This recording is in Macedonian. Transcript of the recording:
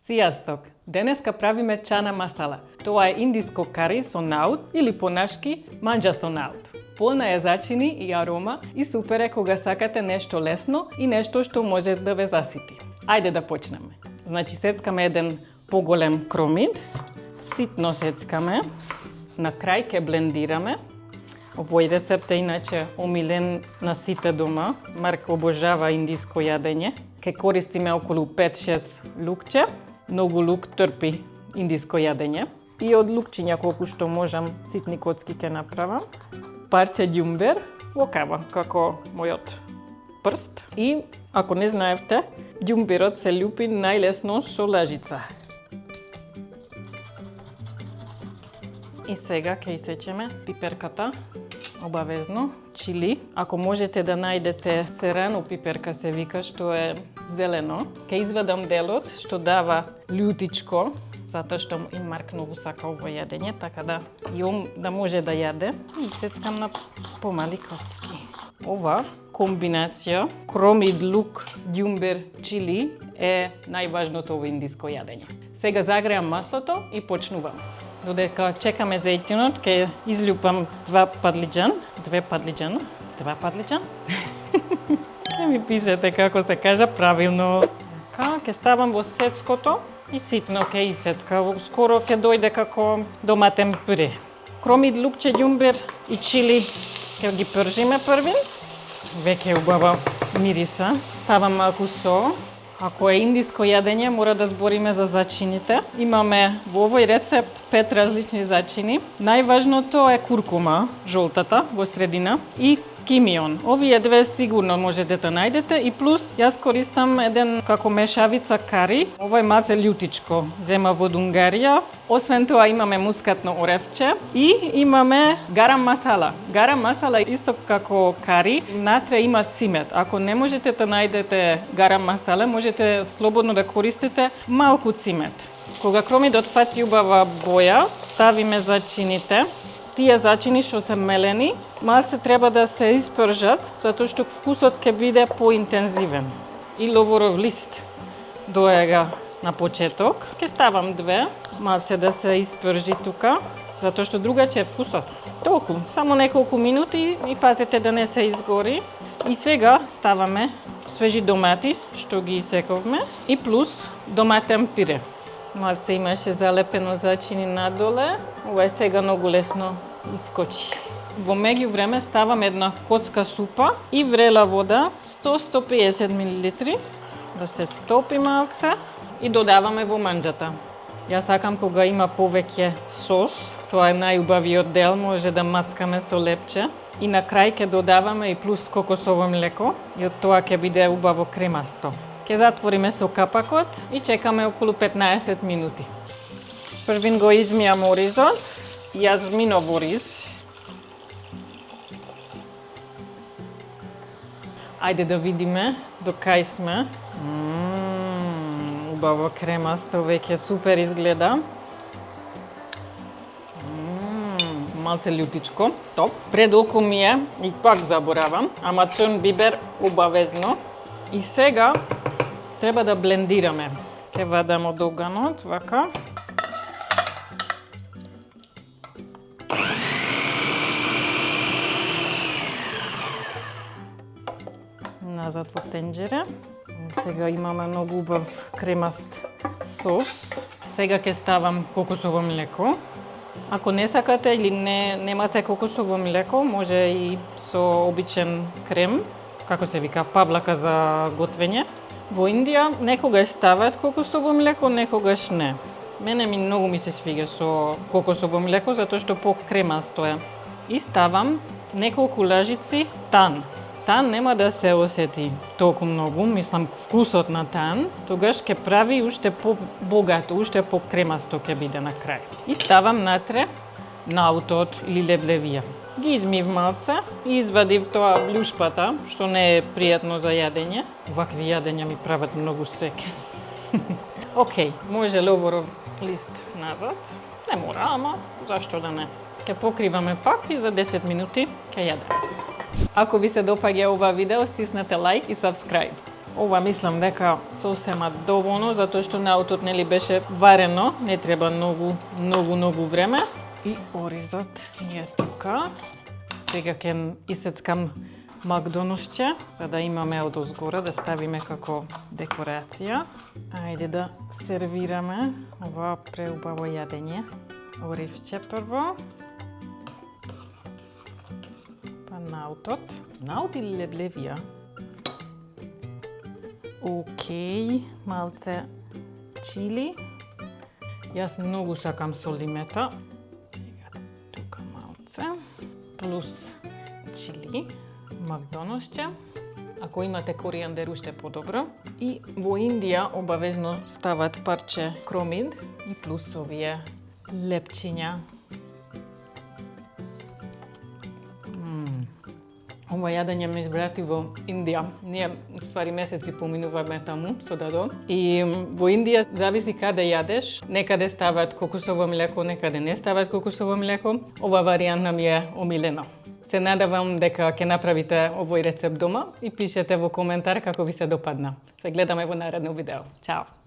Сијасток, денеска правиме чана масала. Тоа е индиско кари со наут или понашки манџа со наут. Полна е зачини и арома и супер е кога сакате нешто лесно и нешто што може да ве засити. Ајде да почнеме. Значи сецкаме еден поголем кромид, ситно сецкаме, на крај ке блендираме. Овој рецепт е иначе омилен на сите дома. Марк обожава индиско јадење. Ке користиме околу 5-6 лукче. Многу лук трпи индиско јадење. И од лукчиња колку што можам ситни коцки ке направам. Парче ѓумбер, окава, како мојот прст. И, ако не знаевте, ѓумберот се љупи најлесно со лажица. И сега ке исечеме пиперката, обавезно, чили. Ако можете да најдете серано пиперка се вика, што е зелено. Ке извадам делот што дава љутичко, затоа што и Марк многу сака ово јадење, така да и он да може да јаде. И сецкам на помали коцки. Ова комбинација кромид, лук, ѓумбер, чили е најважното во индиско јадење. Сега загреам маслото и почнувам. Додека чекаме зејтинот, ке изљупам два падлиџан. Ке ми пишете како се кажа правилно. Ке ставам во сецкото и ситно ке исецка. Скоро ке дојде како доматен пюре. Кромид, лукче, ѓумбер и чили ке ги пржиме првин. Веќе убава мириса. Ставам малку со. Ако е индиско јадење, мора да збориме за зачините. Имаме во овој рецепт 5 различни зачини. Најважното е куркума, жолтата, во средина, и кимион. Овие две сигурно можете да најдете и плюс јас користам еден како мешавица кари. Ова е малце љутичко, зема во Унгарија. Освен тоа имаме мускатно оревче и имаме гарам масала. Гарам масала исто како кари, натре има цимет. Ако не можете да најдете гарам масала, можете слободно да користите малку цимет. Кога кромидот фати убава боја, ставиме зачините. Тие зачини што се мелени, малце треба да се испржат, затоа што вкусот ќе биде поинтензивен. И ловоров лист доега на почеток. Ке ставам две, малце да се испржи тука, затоа што другаче е вкусот. Толку, само неколку минути и пазете да не се изгори. И сега ставаме свежи домати што ги исековме и плюс доматен пюре. Малце имаше залепено зачини надоле, ова е сега многу лесно искочи. Во меѓувреме ставам една коцка супа и врела вода, 100-150 мл, да се стопи малце и додаваме во манџата. Јас сакам кога има повеќе сос, тоа е најубавиот дел, може да мацкаме со лепче. И на крај ќе додаваме и плюс кокосово млеко и од тоа ќе биде убаво кремасто. Ке затвориме со капакот и чекаме околу 15 минути. Првин го измијам оризот, јазминов ориз. Ајде да видиме до кај сме. Убаво кремасто, веќе супер изгледа. Малце љутичко, топ. Предолку ми е, и пак заборавам, ама црн бибер обавезно. И сега треба да блендираме. Ке вадам од оганот, вака. Назад во тенџере. Сега имаме многу убав кремаст сос. Сега ке ставам кокосово млеко. Ако не сакате или немате кокосово млеко, може и со обичен крем, како се вика, павлака за готвење. Во Индија некогаш ставаат кокосово млеко, некогаш не. Мене многу ми се свига со кокосово млеко, затоа што по-кремасто е. И ставам неколку лажици тан. Тан нема да се осети толку многу, мислам вкусот на тан, тогаш ќе прави уште по-богато, уште по-кремасто ќе биде на крај. И ставам натре наутот или леблевија. Ги измив малце и извадив тоа блюшпата, што не е пријатно за јадење. Вакви јадења ми прават многу среќа. Океј, може ловоров лист назад. Не мора, ама зашто да не. Ке покриваме пак и за 10 минути ке јадеме. Ако ви се допаѓа ова видео, стиснете лайк и subscribe. Ова мислам дека сосема доволно, затоа што наутот нели беше варено, не треба многу време. И оризот ни е тука. Сега ќе исецкам макдоносче, за да имаме одозгора да ставиме како декорација. Ајде да сервираме ова преубаво јадење. Оривче прво. Па наутот. Наут или леблевија? Океј, малце чили. Јас многу сакам солимета. Сега тука малце. Плюс чили, макдоносче. Ако имате коријандер, уште подобро. И во Индија обавезно стават парче кромид и плюс овие лепчиња. Ова јадење ме избрати во Индија. Ние, ствари, месеци поминуваме таму со дадо. И во Индија зависи каде јадеш. Некаде стават кокосово млеко, некаде не стават кокосово млеко. Ова варијанта ми е омилена. Се надевам дека ќе направите овој рецепт дома и пишете во коментар како ви се допадна. Се гледаме во наредно видео. Чао!